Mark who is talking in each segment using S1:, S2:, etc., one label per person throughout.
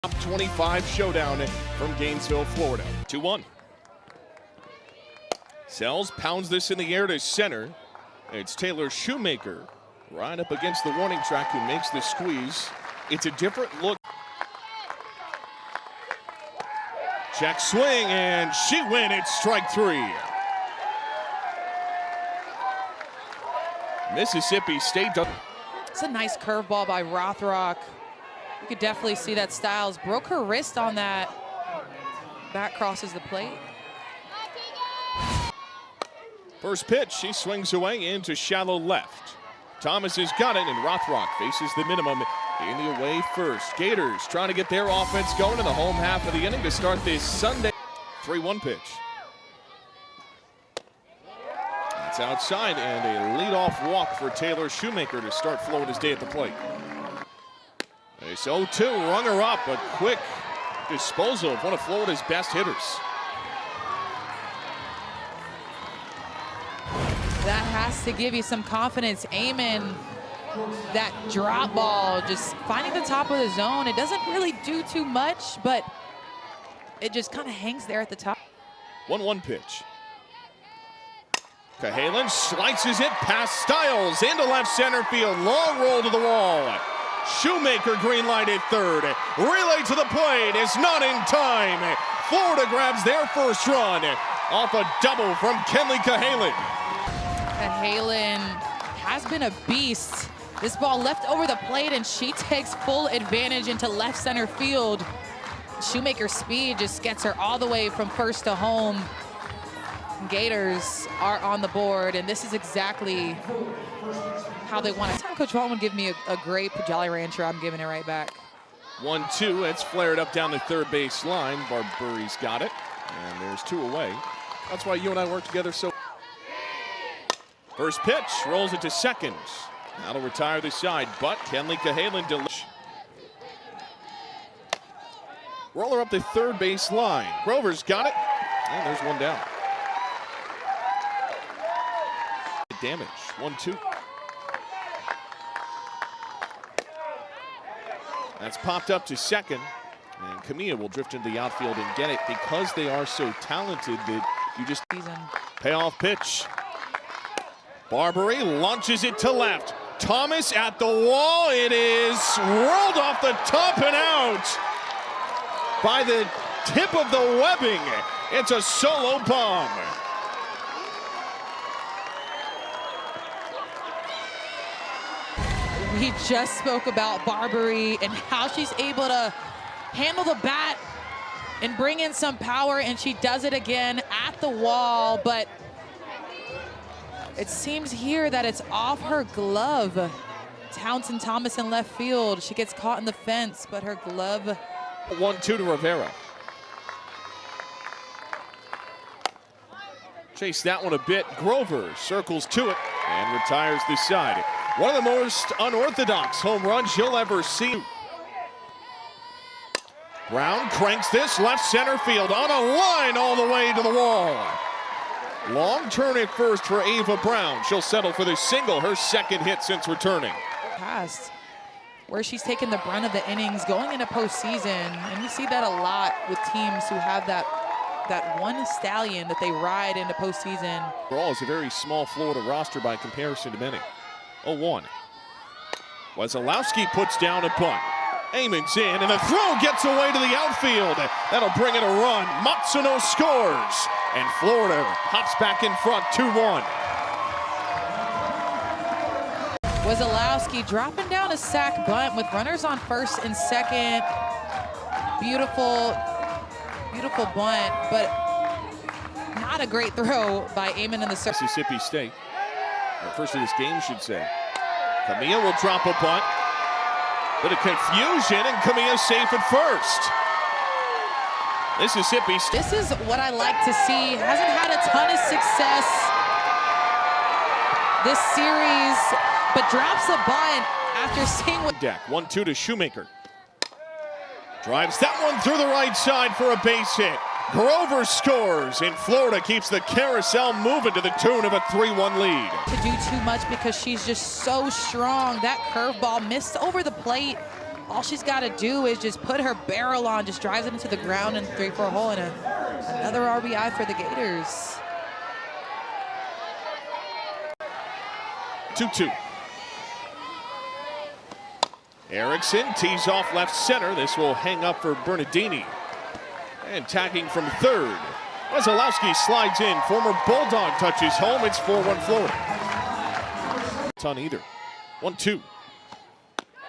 S1: Top 25 showdown from Gainesville, Florida. 2-1. Sells, pounds this in the air to center. It's Taylor Shoemaker right up against the warning track who makes the squeeze. It's a different look. Check swing, and she wins it, strike three. Mississippi State.
S2: It's a nice curveball by Rothrock. You could definitely see that Styles broke her wrist on that. Back crosses the plate.
S1: First pitch, she swings away into shallow left. Thomas has got it, and Rothrock faces the minimum in the away first. Gators trying to get their offense going in the home half of the inning to start this Sunday. 3-1 pitch. It's outside, and a leadoff walk for Taylor Shoemaker to start Florida's day at the plate. It's 0-2, rung her up, but quick disposal of one of Florida's best hitters.
S2: That has to give you some confidence. Aiming that drop ball, just finding the top of the zone. It doesn't really do too much, but it just kind of hangs there at the top.
S1: 1-1 pitch. Cahalan slices it past Styles into left center field. Long roll to the wall. Shoemaker green light at third. Relay to the plate is not in time. Florida grabs their first run off a double from Kenleigh Cahalan.
S2: Cahalan has been a beast. This ball left over the plate, and she takes full advantage into left center field. Shoemaker's speed just gets her all the way from first to home. Gators are on the board, and this is exactly how they want it. Coach Walton would give me a great Jolly Rancher. I'm giving it right back.
S1: 1-2. It's flared up down the third base line. Barburi's got it, and there's two away. That's why you and I work together so. First pitch, rolls it to second. That'll retire the side, but Kenleigh Cahalan delivers. Roller up the third base line. Grover's got it, and there's one down. Damage, 1-2. That's popped up to second, and Camilla will drift into the outfield and get it because they are so talented that you just payoff pitch. Barburi launches it to left. Thomas at the wall. It is rolled off the top and out by the tip of the webbing. It's a solo bomb.
S2: We just spoke about Barburi and how she's able to handle the bat and bring in some power, and she does it again at the wall, but it seems here that it's off her glove. Townsend Thomas in left field. She gets caught in the fence, but her glove.
S1: 1-2 to Rivera. Chase that one a bit. Grover circles to it and retires the side. One of the most unorthodox home runs you'll ever see. Brown cranks this left center field on a line all the way to the wall. Long turn at first for Ava Brown. She'll settle for the single, her second hit since returning.
S2: Past where she's taken the brunt of the innings going into postseason, and we see that a lot with teams who have that one stallion that they ride into postseason.
S1: Overall, it's a very small Florida roster by comparison to many. 0-1. Wesolowski puts down a bunt. Amon's in, and the throw gets away to the outfield. That'll bring it a run. Matsuno scores, and Florida hops back in front, 2-1.
S2: Wesolowski dropping down a sac bunt with runners on first and second. Beautiful, beautiful bunt, but not a great throw by Amon in the circle.
S1: Mississippi State, or first of this game, should say. Camilla will drop a bunt. Bit of confusion, and Camilla's safe at first. Mississippi State.
S2: This is what I like to see. Hasn't had a ton of success this series, but drops a bunt after seeing what.
S1: Deck 1-2 to Shoemaker. Drives that one through the right side for a base hit. Grover scores, and Florida keeps the carousel moving to the tune of a 3-1 lead.
S2: To do too much because she's just so strong. That curveball missed over the plate. all she's got to do is just put her barrel on, just drives it into the ground and 3-4 hole, and another RBI for the Gators.
S1: 2-2. Erickson tees off left center. This will hang up for Bernardini. And tagging from third. Wesolowski slides in. Former Bulldog touches home. It's 4-1 Florida. It's on either. 1-2.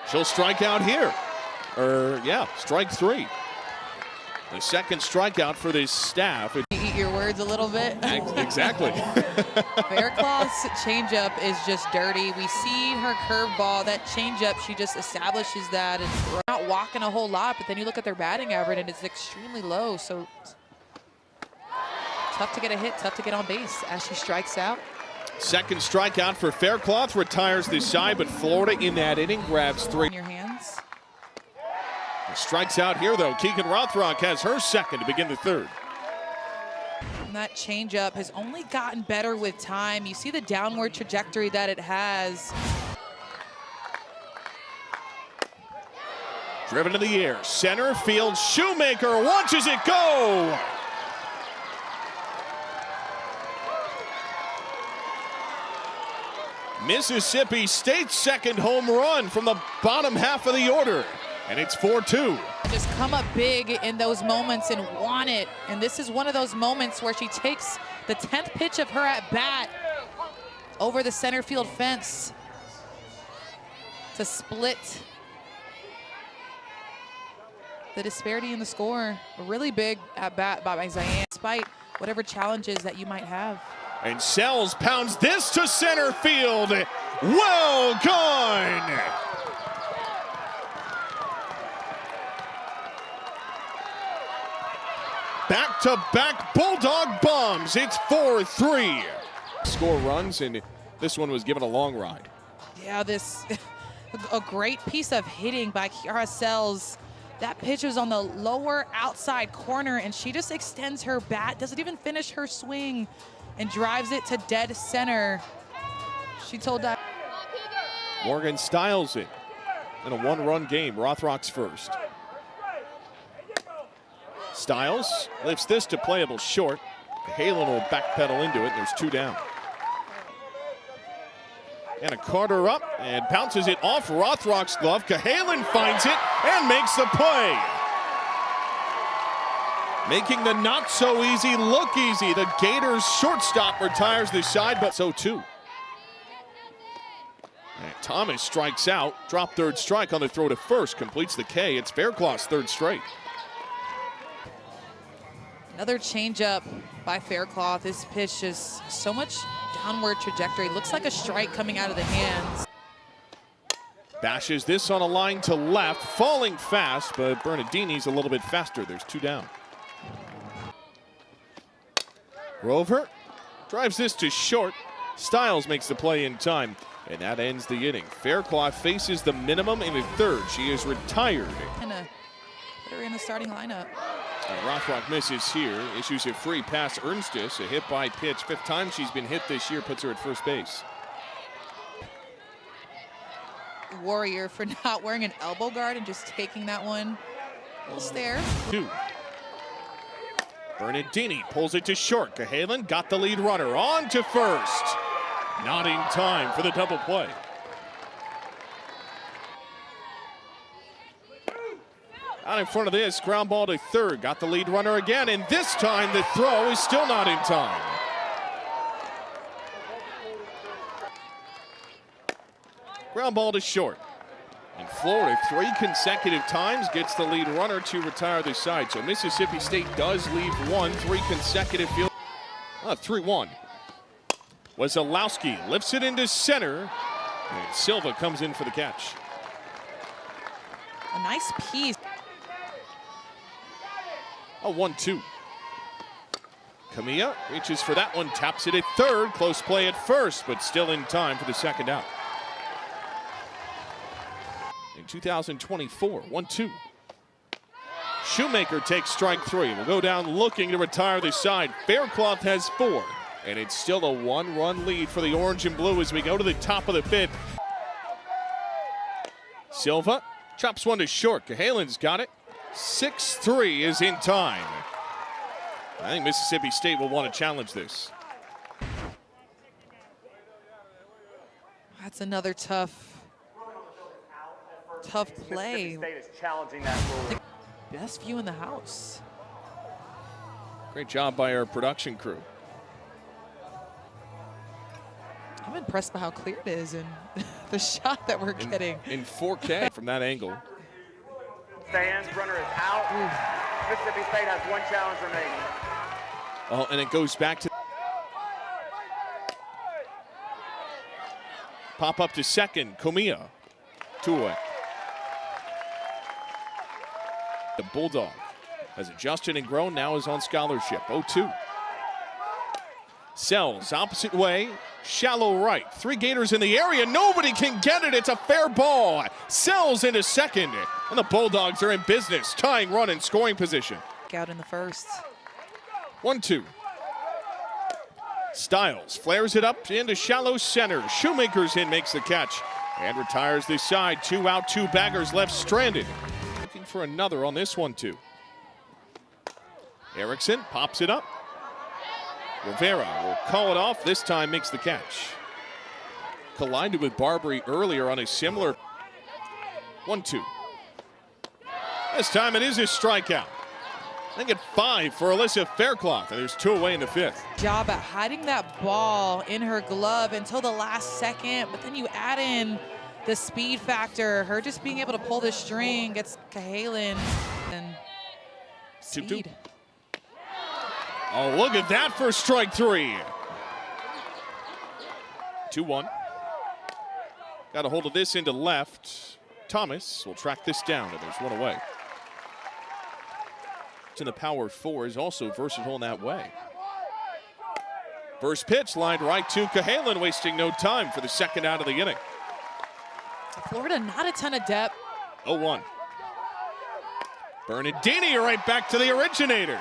S1: She'll strike out here. Strike three. The second strikeout for this staff.
S2: You eat your words a little bit.
S1: Exactly.
S2: Faircloth's changeup is just dirty. We see her curveball. That changeup, she just establishes that. And we're not walking a whole lot, but then you look at their batting average and it's extremely low. So tough to get a hit, tough to get on base as she strikes out.
S1: Second strikeout for Faircloth, retires this side, but Florida in that inning grabs three.
S2: In your hands.
S1: Strikes out here, though. Keegan Rothrock has her second to begin the third.
S2: And that changeup has only gotten better with time. You see the downward trajectory that it has.
S1: Driven to the air. Center field. Shoemaker watches it go. Mississippi State's second home run from the bottom half of the order. And it's 4-2.
S2: Just come up big in those moments and want it. And this is one of those moments where she takes the 10th pitch of her at bat over the center field fence to split the disparity in the score. A really big at bat by Ziane, despite whatever challenges that you might have.
S1: And Sells pounds this to center field. Well gone. Back-to-back Bulldog bombs. It's 4-3. Score runs, and this one was given a long ride.
S2: Yeah, this a great piece of hitting by Kiara Sells. That pitch was on the lower outside corner, and she just extends her bat, doesn't even finish her swing, and drives it to dead center. She told that.
S1: Morgan Stiles it in a one-run game. Rothrock's first. Stiles lifts this to playable short. Halen will backpedal into it, and there's two down. And a Carter up and bounces it off Rothrock's glove. Cahalan finds it and makes the play. Making the not so easy look easy. The Gators shortstop retires this side, but so too. And Thomas strikes out. Drop third strike on the throw to first. Completes the K. It's Faircloth's third straight.
S2: Another changeup by Faircloth. This pitch is so much downward trajectory. Looks like a strike coming out of the hands.
S1: Bashes this on a line to left, falling fast, but Bernardini's a little bit faster. There's two down. Rover drives this to short. Stiles makes the play in time, and that ends the inning. Faircloth faces the minimum in the third. She is retired.
S2: Put her in the starting lineup.
S1: Rothrock misses here, issues a free pass. Ernstis, a hit by pitch. Fifth time she's been hit this year, puts her at first base.
S2: Warrior for not wearing an elbow guard and just taking that one. A little stare.
S1: Two. Bernardini pulls it to short. Cahalan got the lead runner on to first. Not in time for the double play. Out in front of this, ground ball to third. Got the lead runner again, and this time the throw is still not in time. Ground ball to short. And Florida, 3 consecutive times, gets the lead runner to retire the side. So Mississippi State does leave 3 consecutive field. 3-1. Wesolowski lifts it into center, and Silva comes in for the catch.
S2: A nice piece.
S1: 1-2. Camilla reaches for that one, taps it at third. Close play at first, but still in time for the second out. In 2024, 1-2. Shoemaker takes strike 3. Will go down looking to retire the side. Faircloth has 4, and it's still a 1-run lead for the orange and blue as we go to the top of the 5th. Silva Chops one to short. Cahalan's got it. 6-3 is in time. I think Mississippi State will want to challenge this.
S2: That's another tough play.
S3: Mississippi State is challenging that rule.
S2: Best view in the house.
S1: Great job by our production crew.
S2: I'm impressed by how clear it is and the shot that we're getting.
S1: In 4K from that angle.
S3: Stands, runner is out. Mississippi State has one challenge remaining.
S1: Oh, and it goes back to pop up to second. Comia, 2 away. The Bulldog has adjusted and grown, now is on scholarship. 0-2. Sells opposite way, shallow right. 3 Gators in the area, nobody can get it. It's a fair ball. Sells into second, and the Bulldogs are in business, tying run in scoring position.
S2: Out in the first.
S1: 1-2. Styles flares it up into shallow center. Shoemaker's in, makes the catch, and retires this side. 2 out, 2 baggers left stranded. Looking for another on this one, too. Erickson pops it up. Rivera will call it off. This time makes the catch. Collided with Barbary earlier on a similar 1-2. This time it is a strikeout. I think at 5 for Alyssa Faircloth, and there's 2 away in the 5th.
S2: Job at hiding that ball in her glove until the last second, but then you add in the speed factor. Her just being able to pull the string gets Cahalan and speed.
S1: 2-2. Oh, look at that for strike 3. 2-1. Got a hold of this into left. Thomas will track this down, and there's 1 away. In the power 4 is also versatile in that way. First pitch lined right to Cahalan, wasting no time for the second out of the inning.
S2: Florida, not a ton of depth.
S1: 0-1. Bernardini right back to the originator.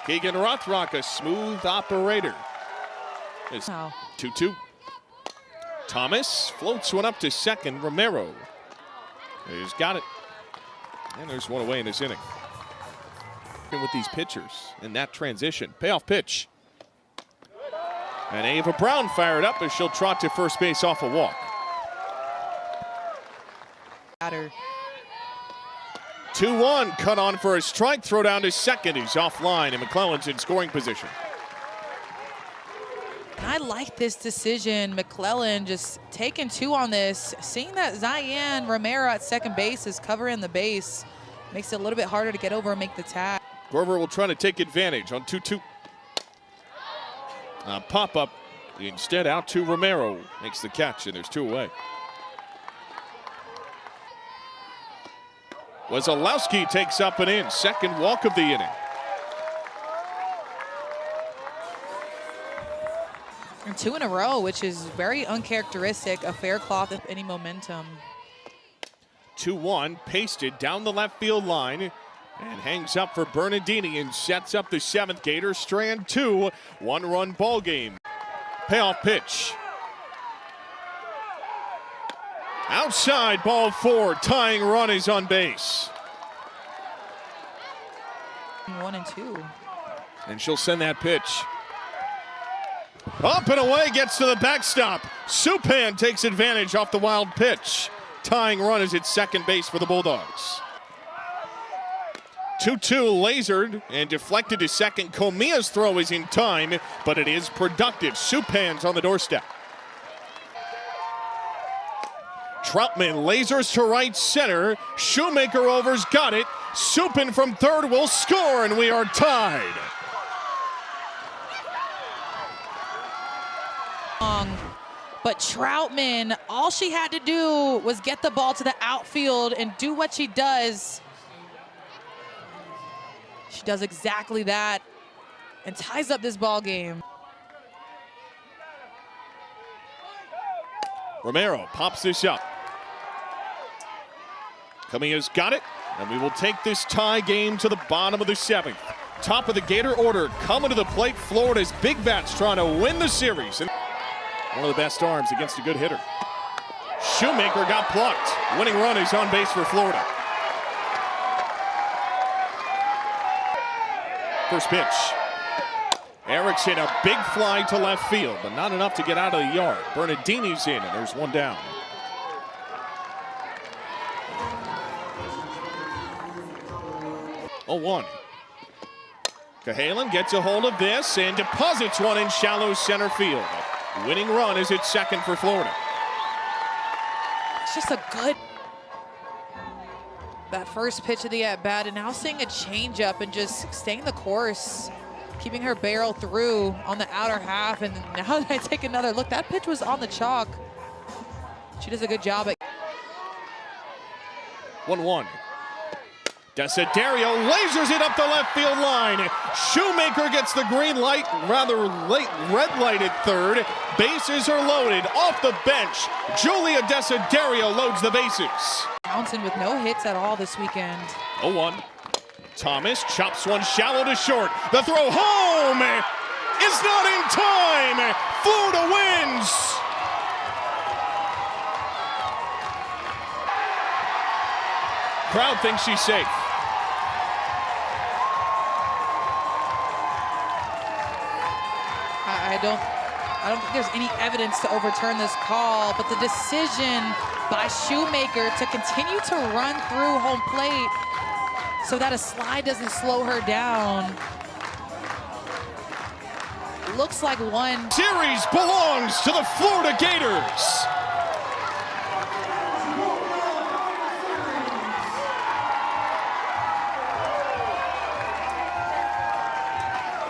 S1: Keegan Rothrock, a smooth operator. It's 2-2. Thomas floats one up to second. Romero. He's got it. And there's 1 away in this inning. With these pitchers in that transition. Payoff pitch. And Ava Brown fired up as she'll trot to first base off a walk. 2-1, cut on for a strike, throw down to second. He's offline, and McClellan's in scoring position.
S2: I like this decision. McClellan just taking 2 on this. Seeing that Zion Romero at second base is covering the base makes it a little bit harder to get over and make the tag.
S1: Grover will try to take advantage on 2-2. Pop-up, instead out to Romero. Makes the catch, and there's 2 away. Wazalowski takes up and in. Second walk of the inning.
S2: And 2 in a row, which is very uncharacteristic of Faircloth with any momentum.
S1: 2-1, pasted down the left field line. And hangs up for Bernardini and sets up the 7th. Gator strand 2, 1-run ball game. Payoff pitch. Outside, ball 4, tying run is on base.
S2: 1 and 2.
S1: And she'll send that pitch. Up and away, gets to the backstop. Supan takes advantage off the wild pitch. Tying run is at second base for the Bulldogs. 2-2 lasered and deflected to second. Comia's throw is in time, but it is productive. Supan's on the doorstep. Troutman lasers to right center. Shoemaker over's got it. Supan from third will score, and we are tied.
S2: But Troutman, all she had to do was get the ball to the outfield and do what she does. She does exactly that and ties up this ball game.
S1: Romero pops this up. Camilla's got it, and we will take this tie game to the bottom of the 7th. Top of the Gator order coming to the plate. Florida's Big Bats trying to win the series. And one of the best arms against a good hitter. Shoemaker got plucked. Winning run is on base for Florida. First pitch. Eric's hit a big fly to left field, but not enough to get out of the yard. Bernardini's in, and there's one down. 0-1. Cahalan gets a hold of this and deposits one in shallow center field. Winning run is at second for Florida.
S2: It's just a good, that first pitch of the at-bat, and now seeing a changeup and just staying the course, keeping her barrel through on the outer half. And now that I take another look, that pitch was on the chalk. She does a good job at
S1: 1-1. Desiderio lasers it up the left field line. Shoemaker gets the green light, rather late red light at third. Bases are loaded. Off the bench, Julia Desiderio loads the bases.
S2: Townsend with no hits at all this weekend.
S1: 0-1. Thomas chops one shallow to short. The throw home is not in time. Florida wins. Crowd thinks she's safe.
S2: I don't think there's any evidence to overturn this call, but the decision by Shoemaker to continue to run through home plate so that a slide doesn't slow her down. Looks like one.
S1: Series belongs to the Florida Gators.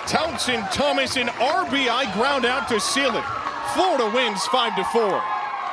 S1: Townsend Thomas, an RBI ground out to seal it. Florida wins 5-4.